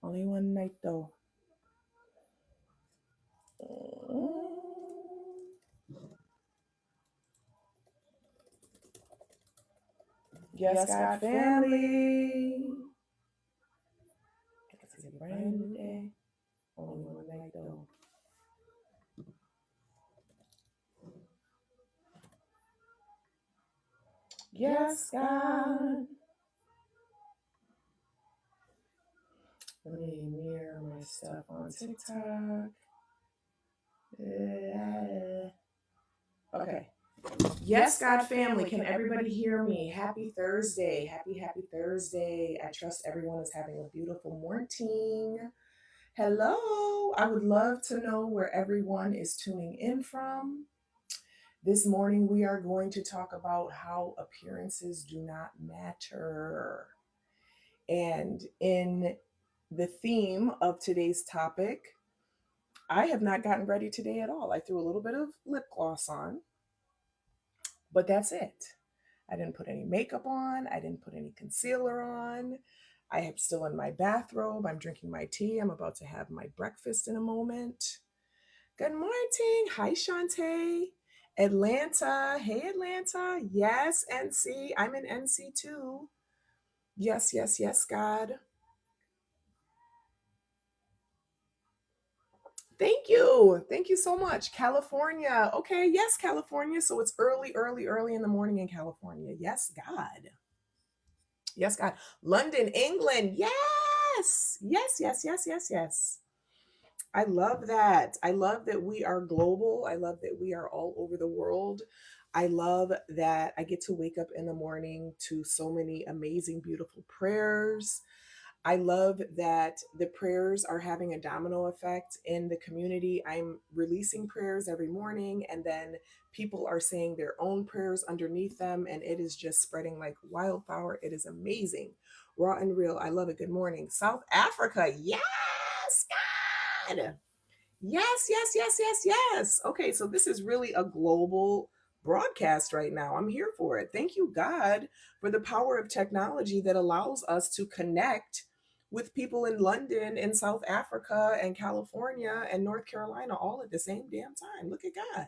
Only one night though. Mm. Yes, God family. It's a brand new day. Only one night though. Yes, God. Let me mirror my stuff on TikTok. Okay. Yes, God family, can everybody hear me? Happy Thursday. Happy Thursday. I trust everyone is having a beautiful morning. Hello. I would love to know where everyone is tuning in from. This morning, we are going to talk about how appearances do not matter. And in the theme of today's topic, I have not gotten ready today at all. I threw a little bit of lip gloss on, but that's it. I didn't put any makeup on. I didn't put any concealer on. I am still in my bathrobe. I'm drinking my tea. I'm about to have my breakfast in a moment. Good morning. Hi, Shantae. Atlanta. Hey, Atlanta. Yes, NC. I'm in NC too. Yes, God. Thank you. Thank you so much. California. Okay, yes, California. So it's early in the morning in California. Yes, God. Yes, God. London, England. Yes. I love that. I love that we are global. I love that we are all over the world. I love that I get to wake up in the morning to so many amazing, beautiful prayers. I love that the prayers are having a domino effect in the community. I'm releasing prayers every morning, and then people are saying their own prayers underneath them, and it is just spreading like wildfire. It is amazing. Raw and real. I love it. Good morning. South Africa. Yes, God. Yes. Okay, so this is really a global broadcast right now. I'm here for it. Thank you, God, for the power of technology that allows us to connect with people in London and South Africa and California and North Carolina all at the same damn time. Look at God.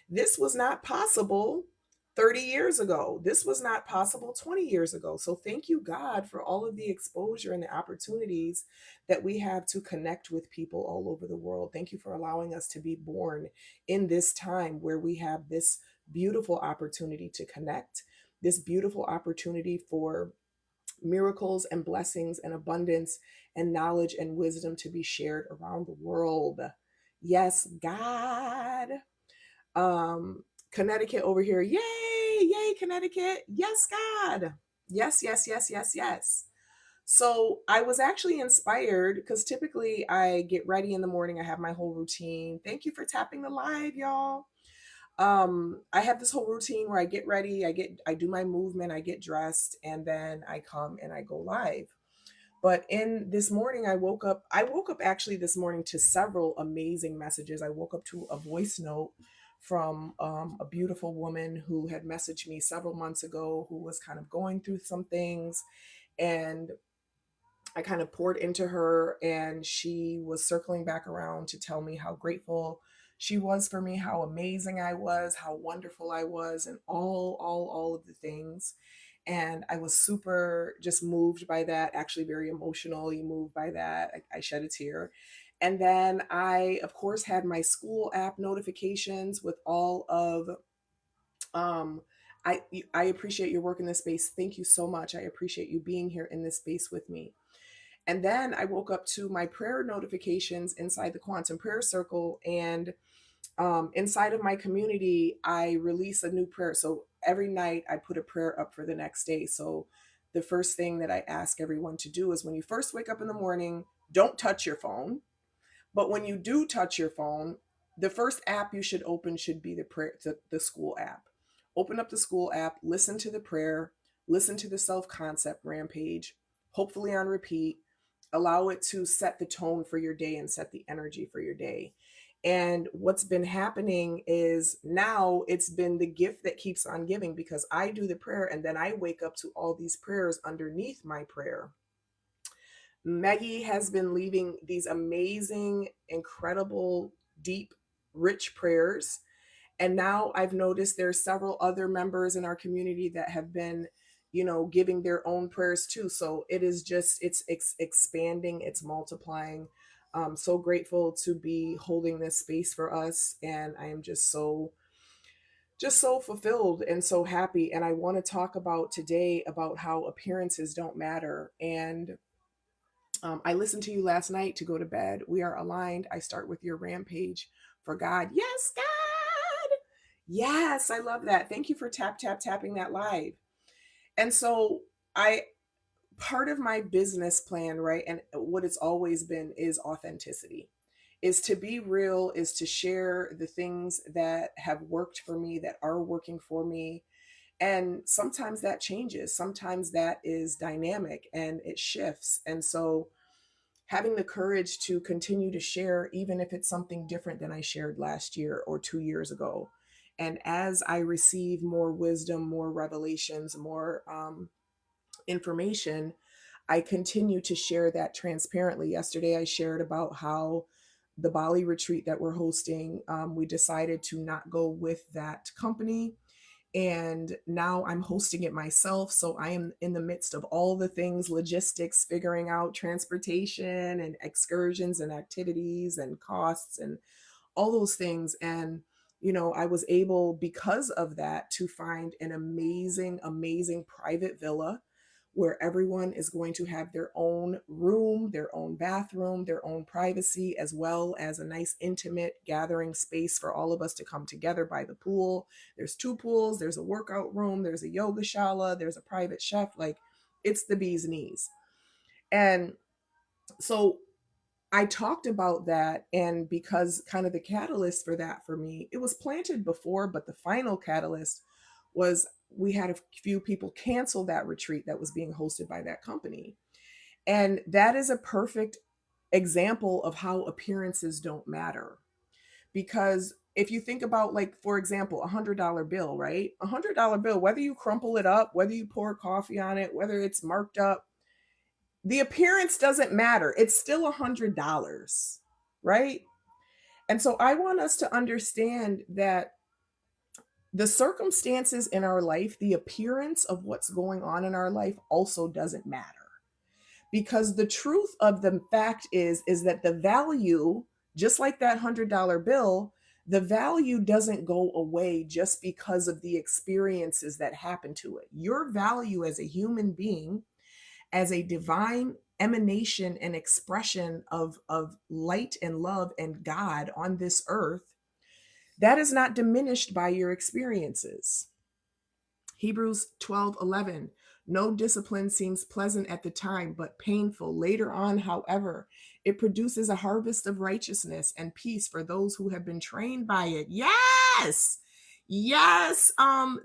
This was not possible 30 years ago. This was not possible 20 years ago. So thank you, God, for all of the exposure and the opportunities that we have to connect with people all over the world. Thank you for allowing us to be born in this time where we have this beautiful opportunity to connect, this beautiful opportunity for miracles and blessings and abundance and knowledge and wisdom to be shared around the world. Yes, God. Connecticut over here. Yay, Connecticut. Yes, God. Yes. So I was actually inspired because typically I get ready in the morning. I have my whole routine. Thank you for tapping the live, y'all. I have this whole routine where I get ready, I do my movement, I get dressed, and then I come and I go live. But in this morning, I woke up actually this morning to several amazing messages. I woke up to a voice note from a beautiful woman who had messaged me several months ago, who was kind of going through some things. And I kind of poured into her, and she was circling back around to tell me how grateful she was for me, how amazing I was, how wonderful I was, and all of the things. And I was super just moved by that, actually very emotionally moved by that. I shed a tear. And then I, of course, had my school app notifications with all of um I I appreciate your work in this space. Thank you so much. I appreciate you being here in this space with me. And then I woke up to my prayer notifications inside the Quantum Prayer Circle. And inside of my community, I release a new prayer. So every night I put a prayer up for the next day. So the first thing that I ask everyone to do is when you first wake up in the morning, don't touch your phone. But when you do touch your phone, the first app you should open should be the school app. Open up the school app, listen to the prayer, listen to the self concept rampage, hopefully on repeat. Allow it to set the tone for your day and set the energy for your day. And what's been happening is now it's been the gift that keeps on giving, because I do the prayer and then I wake up to all these prayers underneath my prayer Maggie has been leaving these amazing, incredible, deep, rich prayers. And now I've noticed there's several other members in our community that have been, giving their own prayers too. So it is just, it's expanding, it's multiplying. So grateful to be holding this space for us. And I am just so fulfilled and so happy. And I want to talk about today about how appearances don't matter. And I listened to you last night to go to bed. We are aligned. I start with your rampage for God. Yes, God. Yes, I love that. Thank you for tapping that live. And so I part of my business plan, right? And what it's always been is authenticity. Is to be real, is to share the things that have worked for me, that are working for me. And sometimes that changes. Sometimes that is dynamic and it shifts. And so having the courage to continue to share, even if it's something different than I shared last year or 2 years ago. And as I receive more wisdom, more revelations, more information, I continue to share that transparently. Yesterday, I shared about how the Bali retreat that we're hosting, we decided to not go with that company. And now I'm hosting it myself. So I am in the midst of all the things, logistics, figuring out transportation and excursions and activities and costs and all those things. And, I was able, because of that, to find an amazing, amazing private villa where everyone is going to have their own room, their own bathroom, their own privacy, as well as a nice intimate gathering space for all of us to come together by the pool. There's 2 pools, there's a workout room, there's a yoga shala, there's a private chef. Like, it's the bee's knees. And so I talked about that, and because kind of the catalyst for that for me, it was planted before, but the final catalyst was we had a few people cancel that retreat that was being hosted by that company. And that is a perfect example of how appearances don't matter. Because if you think about, like, for example, $100 bill, right? $100 bill, whether you crumple it up, whether you pour coffee on it, whether it's marked up, the appearance doesn't matter. It's still $100, right? And so I want us to understand that the circumstances in our life, the appearance of what's going on in our life also doesn't matter. Because the truth of the fact is that the value, just like that $100 bill, the value doesn't go away just because of the experiences that happen to it. Your value as a human being, as a divine emanation and expression of light and love and God on this earth, that is not diminished by your experiences. Hebrews 12:11. No discipline seems pleasant at the time, but painful. Later on, however, it produces a harvest of righteousness and peace for those who have been trained by it. Yes. Yes.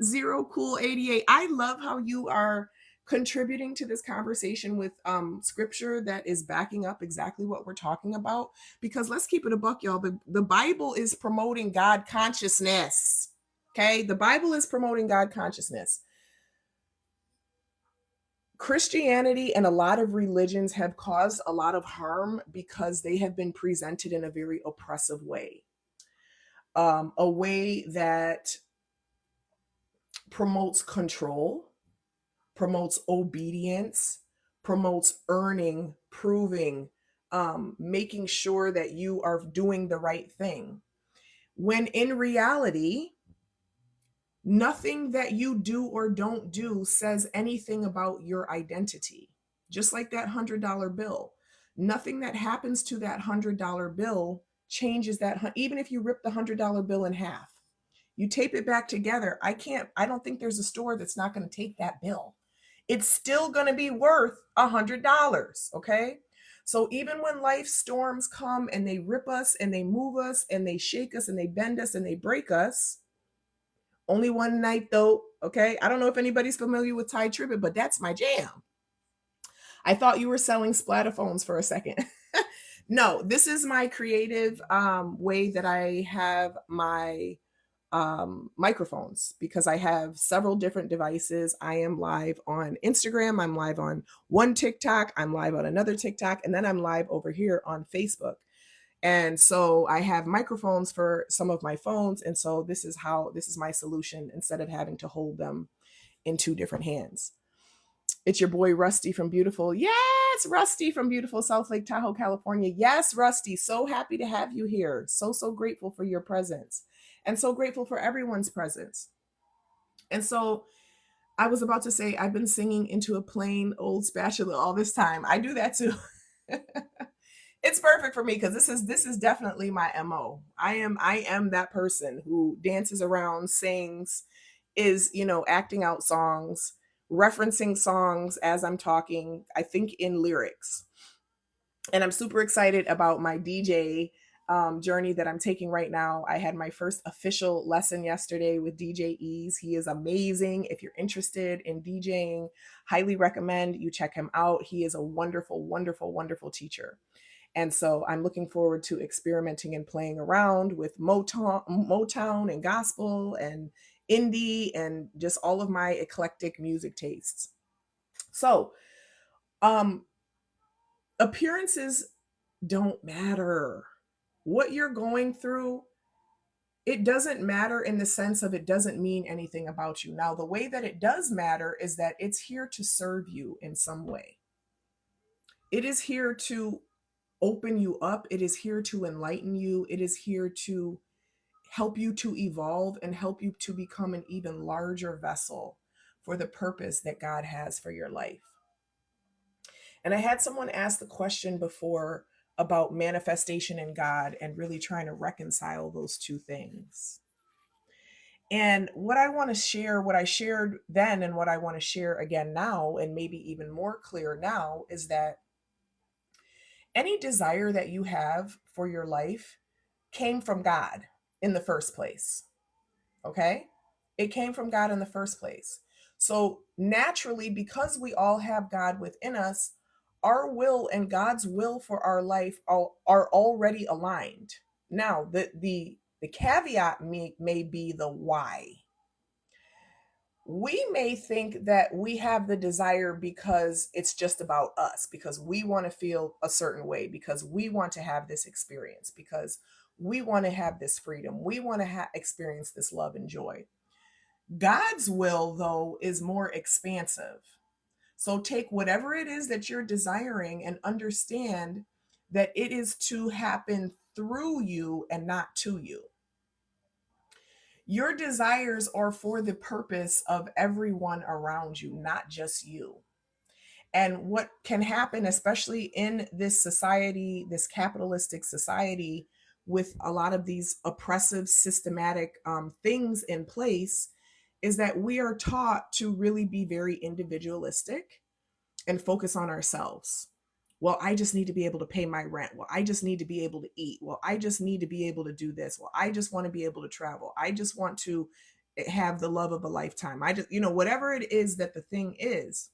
Zero Cool 88. I love how you are contributing to this conversation with scripture that is backing up exactly what we're talking about. Because let's keep it a buck, y'all. The Bible is promoting God consciousness. Okay, the Bible is promoting God consciousness. Christianity and a lot of religions have caused a lot of harm because they have been presented in a very oppressive way. A way that promotes control, promotes obedience, promotes earning, proving, making sure that you are doing the right thing. When in reality, nothing that you do or don't do says anything about your identity. Just like that $100 bill. Nothing that happens to that $100 bill changes that. Even if you rip the $100 bill in half, you tape it back together. I don't think there's a store that's not going to take that bill. It's still going to be worth $100. Okay. So even when life storms come and they rip us and they move us and they shake us and they bend us and they break us, only one night though, okay? I don't know if anybody's familiar with Ty Tribbett, but that's my jam. I thought you were selling splatterphones for a second. No, this is my creative way that I have my microphones because I have several different devices. I am live on Instagram, I'm live on one TikTok, I'm live on another TikTok, and then I'm live over here on Facebook. And so I have microphones for some of my phones. And so this is my solution instead of having to hold them in two different hands. It's your boy Rusty from beautiful. Yes, Rusty from beautiful South Lake Tahoe, California. Yes, Rusty. So happy to have you here. So grateful for your presence and so grateful for everyone's presence. And so I was about to say, I've been singing into a plain old spatula all this time. I do that too. It's perfect for me because this is definitely my MO. I am that person who dances around, sings, is, acting out songs, referencing songs as I'm talking, I think in lyrics. And I'm super excited about my DJ journey that I'm taking right now. I had my first official lesson yesterday with DJ Ease. He is amazing. If you're interested in DJing, highly recommend you check him out. He is a wonderful, wonderful, wonderful teacher. And so I'm looking forward to experimenting and playing around with Motown and gospel and indie and just all of my eclectic music tastes. So, um, appearances don't matter. What you're going through, it doesn't matter in the sense of it doesn't mean anything about you. Now, the way that it does matter is that it's here to serve you in some way. It is here to open you up. It is here to enlighten you. It is here to help you to evolve and help you to become an even larger vessel for the purpose that God has for your life. And I had someone ask the question before about manifestation in God and really trying to reconcile those two things. And what I want to share, what I shared then and what I want to share again now, and maybe even more clear now, is that any desire that you have for your life came from God in the first place. Okay? It came from God in the first place. So naturally, because we all have God within us, our will and God's will for our life are already aligned. Now, the caveat may be the why. We may think that we have the desire because it's just about us, because we want to feel a certain way, because we want to have this experience, because we want to have this freedom, we want to experience this love and joy. God's will, though, is more expansive. So take whatever it is that you're desiring and understand that it is to happen through you and not to you. Your desires are for the purpose of everyone around you, not just you. And what can happen, especially in this society, this capitalistic society, with a lot of these oppressive, systematic things in place, is that we are taught to really be very individualistic and focus on ourselves. Well, I just need to be able to pay my rent. Well, I just need to be able to eat. Well, I just need to be able to do this. Well, I just want to be able to travel. I just want to have the love of a lifetime. I just, whatever it is that the thing is.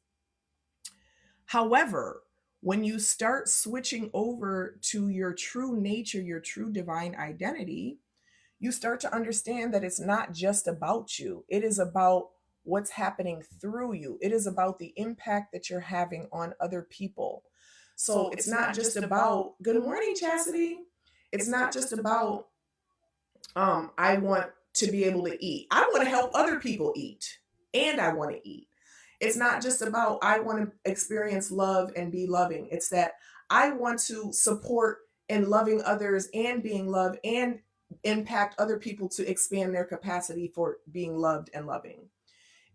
However, when you start switching over to your true nature, your true divine identity, you start to understand that it's not just about you. It is about what's happening through you. It is about the impact that you're having on other people. So it's not just about, good morning, Chastity. It's not just about, I want to be able to eat. I want to help other people eat, and I want to eat. It's not just about, I want to experience love and be loving. It's that I want to support and loving others and being loved and impact other people to expand their capacity for being loved and loving.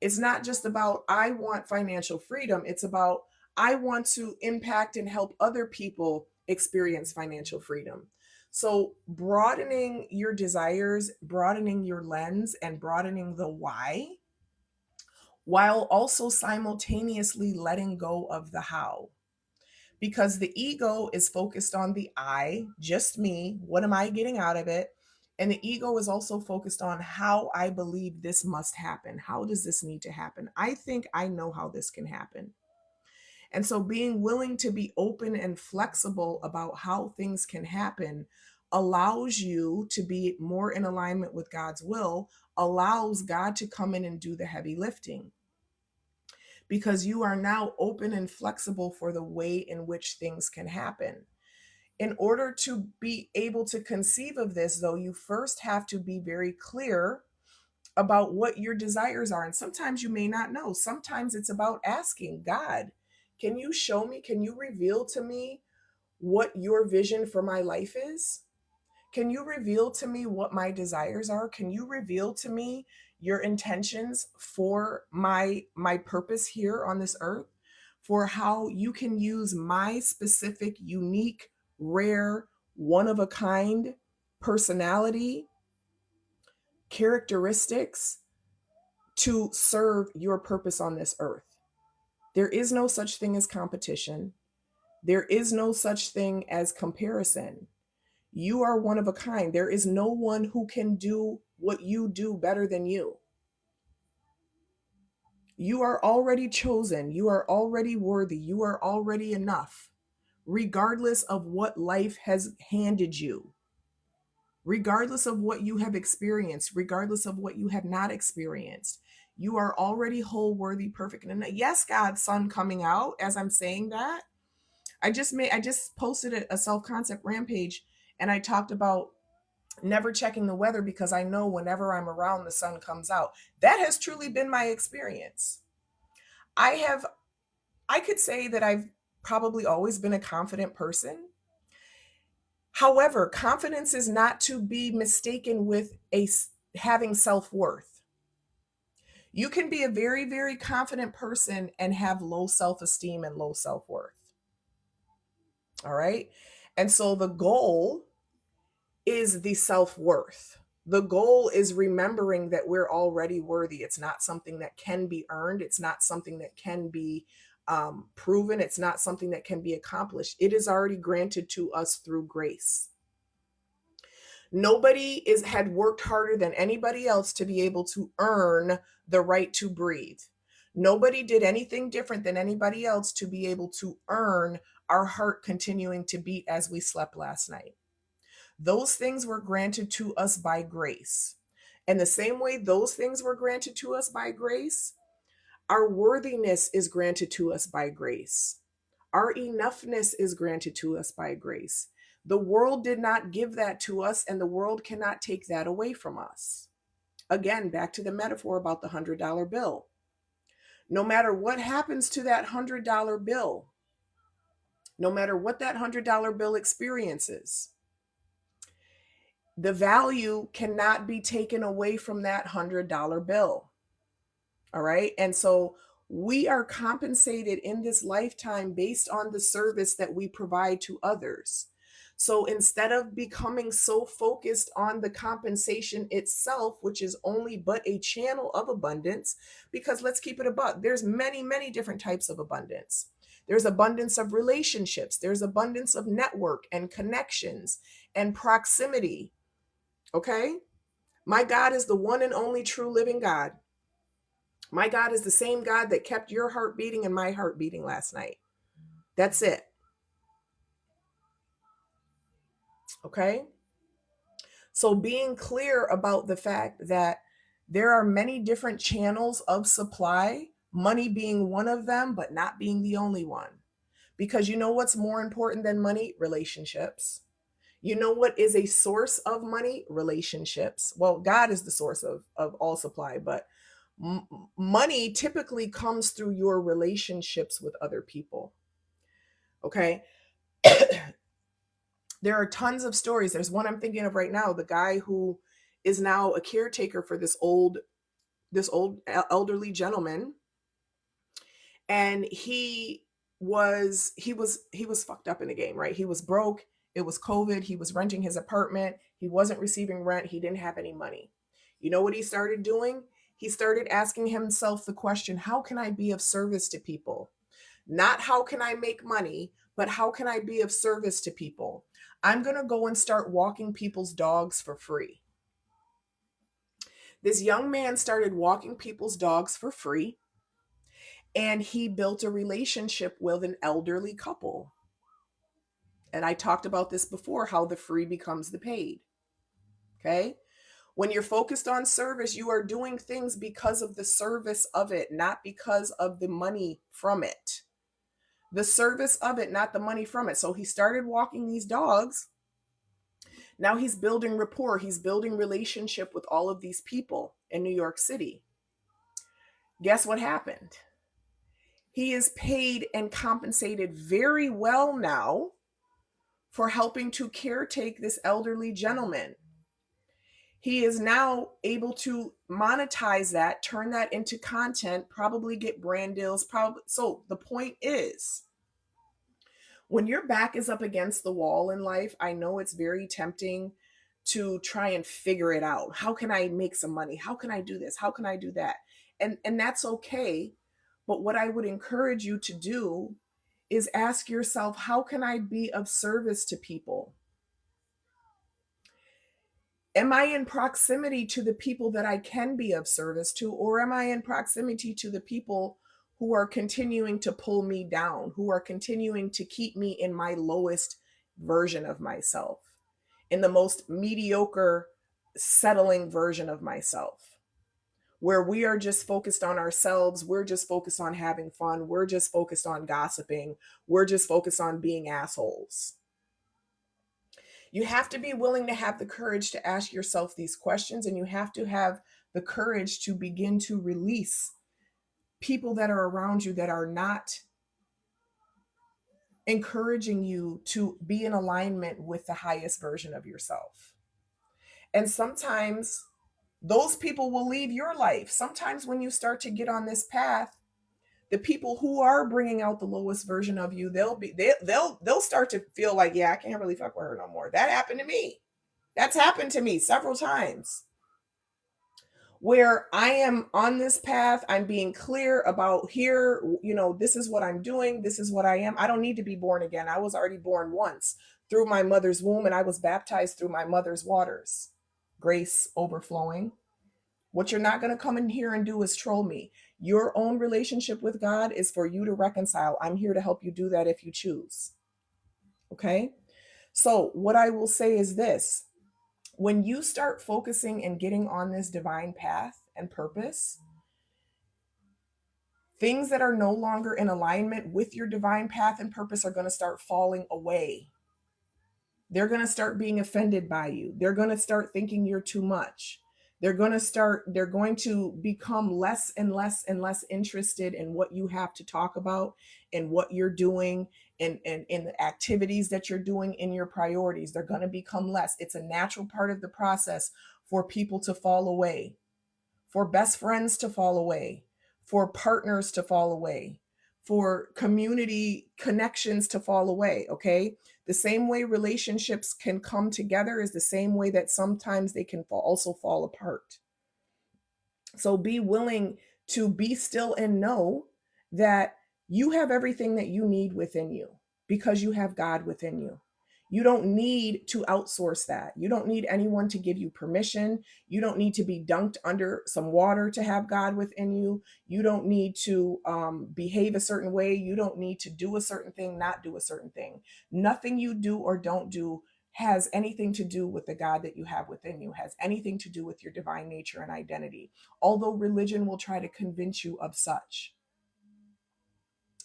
It's not just about, I want financial freedom. It's about, I want to impact and help other people experience financial freedom. So broadening your desires, broadening your lens, and broadening the why, while also simultaneously letting go of the how. Because the ego is focused on the I, just me, what am I getting out of it? And the ego is also focused on how I believe this must happen. How does this need to happen? I think I know how this can happen. And so being willing to be open and flexible about how things can happen allows you to be more in alignment with God's will, allows God to come in and do the heavy lifting, because you are now open and flexible for the way in which things can happen. In order to be able to conceive of this, though, you first have to be very clear about what your desires are. And sometimes you may not know. Sometimes it's about asking God, can you show me, can you reveal to me what your vision for my life is? Can you reveal to me what my desires are? Can you reveal to me your intentions for my purpose here on this earth? For how you can use my specific, unique, rare, one of a kind personality, characteristics to serve your purpose on this earth. There is no such thing as competition. There is no such thing as comparison. You are one of a kind. There is no one who can do what you do better than you. You are already chosen. You are already worthy. You are already enough, regardless of what life has handed you, regardless of what you have experienced, regardless of what you have not experienced. You are already whole, worthy, perfect. And yes, God's son coming out as I'm saying that. I just posted a self-concept rampage, and I talked about never checking the weather because I know whenever I'm around, the sun comes out. That has truly been my experience. I could say that I've probably always been a confident person. However, confidence is not to be mistaken with having self-worth. You can be a very, very confident person and have low self-esteem and low self-worth. All right. And so the goal is the self-worth. The goal is remembering that we're already worthy. It's not something that can be earned. It's not something that can be proven. It's not something that can be accomplished. It is already granted to us through grace. Nobody had worked harder than anybody else to be able to earn the right to breathe. Nobody did anything different than anybody else to be able to earn our heart continuing to beat as we slept last night. Those things were granted to us by grace. And the same way those things were granted to us by grace, our worthiness is granted to us by grace. Our enoughness is granted to us by grace. The world did not give that to us, and the world cannot take that away from us. Again, back to the metaphor about the $100 bill. No matter what happens to that $100 bill, no matter what that $100 bill experiences, the value cannot be taken away from that $100 bill. All right. And so we are compensated in this lifetime based on the service that we provide to others. So instead of becoming so focused on the compensation itself, which is only but a channel of abundance, because let's keep it above, there's many, many different types of abundance. There's abundance of relationships. There's abundance of network and connections and proximity. Okay? My God is the one and only true living God. My God is the same God that kept your heart beating and my heart beating last night. That's it. Okay? So being clear about the fact that there are many different channels of supply, money being one of them, but not being the only one. Because you know what's more important than money? Relationships. You know what is a source of money? Relationships. Well, God is the source of all supply, but money typically comes through your relationships with other people. Okay. There are tons of stories. There's one I'm thinking of right now. The guy who is now a caretaker for this old elderly gentleman. And he was fucked up in the game, right? He was broke. It was COVID. He was renting his apartment. He wasn't receiving rent. He didn't have any money. You know what he started doing? He started asking himself the question, how can I be of service to people? Not how can I make money, but how can I be of service to people? I'm going to go and start walking people's dogs for free. This young man started walking people's dogs for free, and he built a relationship with an elderly couple. And I talked about this before, how the free becomes the paid. Okay. When you're focused on service, you are doing things because of the service of it, not because of the money from it. The service of it, not the money from it. So he started walking these dogs. Now he's building rapport. He's building relationship with all of these people in New York City. Guess what happened? He is paid and compensated very well now for helping to caretake this elderly gentleman. He is now able to monetize that, turn that into content, probably get brand deals. So the point is, when your back is up against the wall in life, I know it's very tempting to try and figure it out. How can I make some money? How can I do this? How can I do that? And that's okay. But what I would encourage you to do is ask yourself, how can I be of service to people? Am I in proximity to the people that I can be of service to, or am I in proximity to the people who are continuing to pull me down, who are continuing to keep me in my lowest version of myself, in the most mediocre, settling version of myself, where we are just focused on ourselves, we're just focused on having fun, we're just focused on gossiping, we're just focused on being assholes. You have to be willing to have the courage to ask yourself these questions, and you have to have the courage to begin to release people that are around you that are not encouraging you to be in alignment with the highest version of yourself. And sometimes those people will leave your life. Sometimes when you start to get on this path, the people who are bringing out the lowest version of you, they'll start to feel like, yeah, I can't really fuck with her no more. That happened to me. That's happened to me several times, where I am on this path. I'm being clear about here, this is what I'm doing. This is what I am. I don't need to be born again. I was already born once through my mother's womb, and I was baptized through my mother's waters. Grace overflowing. What you're not going to come in here and do is troll me. Your own relationship with God is for you to reconcile. I'm here to help you do that if you choose. Okay? So what I will say is this. When you start focusing and getting on this divine path and purpose, things that are no longer in alignment with your divine path and purpose are going to start falling away. They're going to start being offended by you. They're going to start thinking you're too much. They're going to become less and less and less interested in what you have to talk about and what you're doing and in the activities that you're doing, in your priorities. They're going to become less. It's a natural part of the process for people to fall away, for best friends to fall away, for partners to fall away, for community connections to fall away. Okay. The same way relationships can come together is the same way that sometimes they can also fall apart. So be willing to be still and know that you have everything that you need within you because you have God within you. You don't need to outsource that. You don't need anyone to give you permission. You don't need to be dunked under some water to have God within you. You don't need to behave a certain way. You don't need to do a certain thing, not do a certain thing. Nothing you do or don't do has anything to do with the God that you have within you, has anything to do with your divine nature and identity, although religion will try to convince you of such.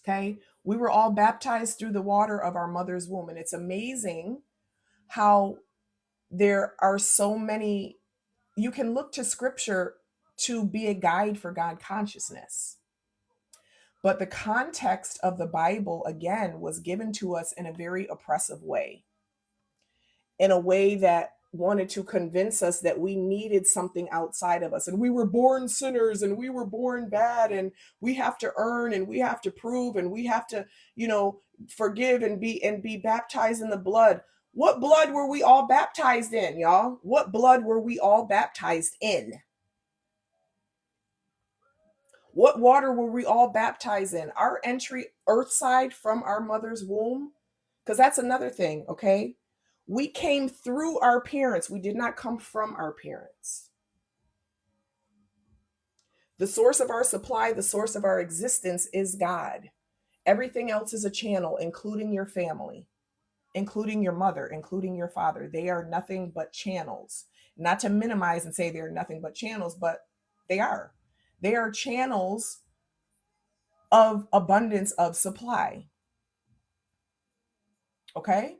Okay, we were all baptized through the water of our mother's womb, and it's amazing how there are so many. You can look to scripture to be a guide for God consciousness, but the context of the Bible, again, was given to us in a very oppressive way, in a way that wanted to convince us that we needed something outside of us, and we were born sinners, and we were born bad, and we have to earn, and we have to prove, and we have to, forgive and be baptized in the blood. What blood were we all baptized in, y'all? What blood were we all baptized in? What water were we all baptized in? Our entry earthside from our mother's womb? Because that's another thing, okay? We came through our parents. We did not come from our parents. The source of our supply, the source of our existence is God. Everything else is a channel, including your family, including your mother, including your father. They are nothing but channels. Not to minimize and say they're nothing but channels, but they are. They are channels of abundance of supply. Okay?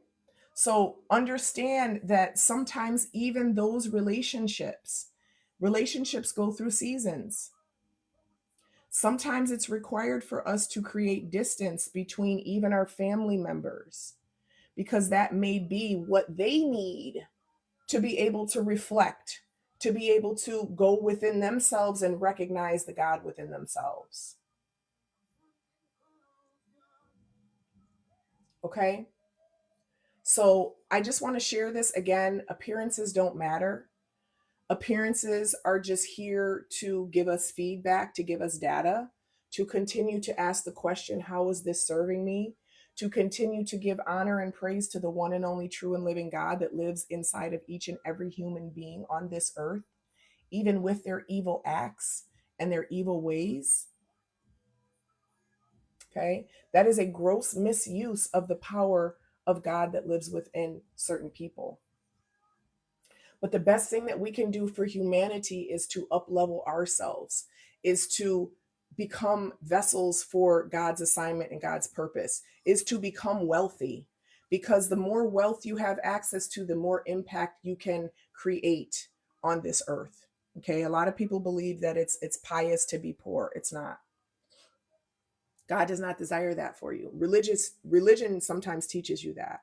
So understand that sometimes even those relationships go through seasons. Sometimes it's required for us to create distance between even our family members, because that may be what they need to be able to reflect, to be able to go within themselves and recognize the God within themselves. Okay? So I just want to share this again. Appearances don't matter. Appearances are just here to give us feedback, to give us data, to continue to ask the question, how is this serving me? To continue to give honor and praise to the one and only true and living God that lives inside of each and every human being on this earth, even with their evil acts and their evil ways. Okay? That is a gross misuse of the power of God that lives within certain people. But the best thing that we can do for humanity is to up-level ourselves, is to become vessels for God's assignment and God's purpose, is to become wealthy. Because the more wealth you have access to, the more impact you can create on this earth. Okay, a lot of people believe that it's pious to be poor. It's not. God does not desire that for you. Religion sometimes teaches you that,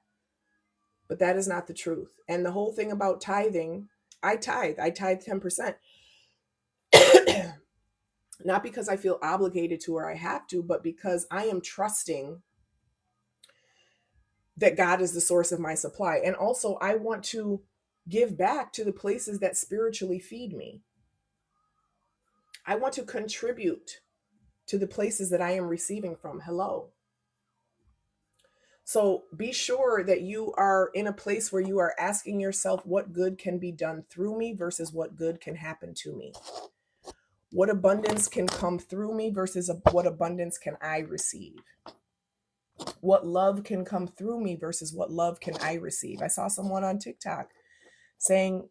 but that is not the truth. And the whole thing about tithing, I tithe 10%. Not because I feel obligated to or I have to, but because I am trusting that God is the source of my supply. And also, I want to give back to the places that spiritually feed me. I want to contribute to the places that I am receiving from. Hello. So be sure that you are in a place where you are asking yourself, what good can be done through me versus what good can happen to me? What abundance can come through me versus what abundance can I receive? What love can come through me versus what love can I receive? I saw someone on TikTok saying,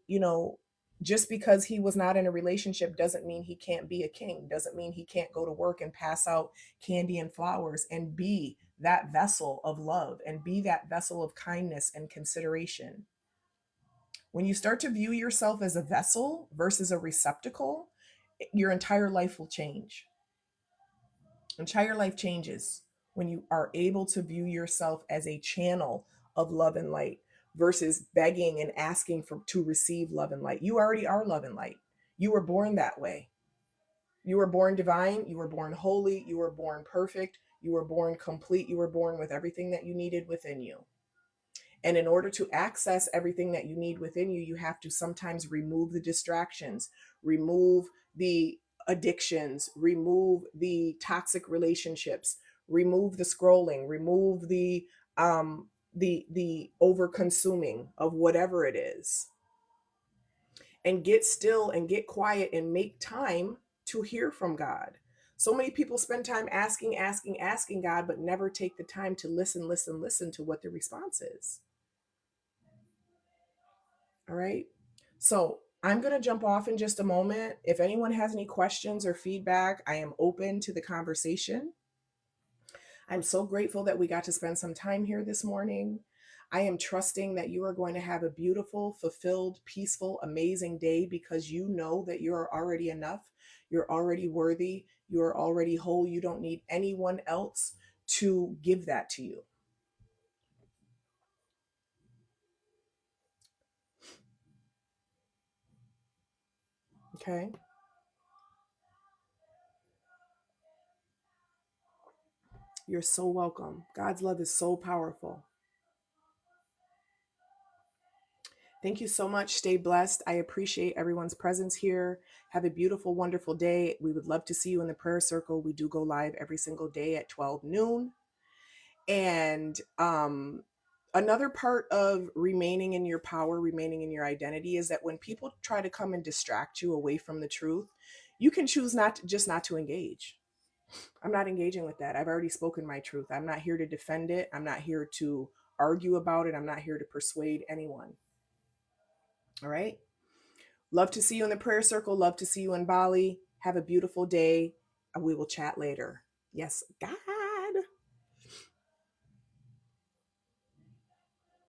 just because he was not in a relationship doesn't mean he can't be a king, doesn't mean he can't go to work and pass out candy and flowers and be that vessel of love and be that vessel of kindness and consideration. When you start to view yourself as a vessel versus a receptacle, your entire life will change. Entire life changes when you are able to view yourself as a channel of love and light versus begging and asking to receive love and light. You already are love and light. You were born that way. You were born divine. You were born holy. You were born perfect. You were born complete. You were born with everything that you needed within you. And in order to access everything that you need within you, you have to sometimes remove the distractions, remove the addictions, remove the toxic relationships, remove the scrolling, remove the over consuming of whatever it is, and get still and get quiet and make time to hear from God. So many people spend time asking God, but never take the time to listen to what the response is. All right. So I'm going to jump off in just a moment. If anyone has any questions or feedback, I am open to the conversation. I'm so grateful that we got to spend some time here this morning. I am trusting that you are going to have a beautiful, fulfilled, peaceful, amazing day, because you know that you are already enough. You're already worthy. You are already whole. You don't need anyone else to give that to you. Okay. You're so welcome. God's love is so powerful. Thank you so much. Stay blessed. I appreciate everyone's presence here. Have a beautiful, wonderful day. We would love to see you in the prayer circle. We do go live every single day at 12 noon. And another part of remaining in your power, remaining in your identity, is that when people try to come and distract you away from the truth, you can choose not to engage. I'm not engaging with that. I've already spoken my truth. I'm not here to defend it. I'm not here to argue about it. I'm not here to persuade anyone. All right. Love to see you in the prayer circle. Love to see you in Bali. Have a beautiful day. And we will chat later. Yes, God.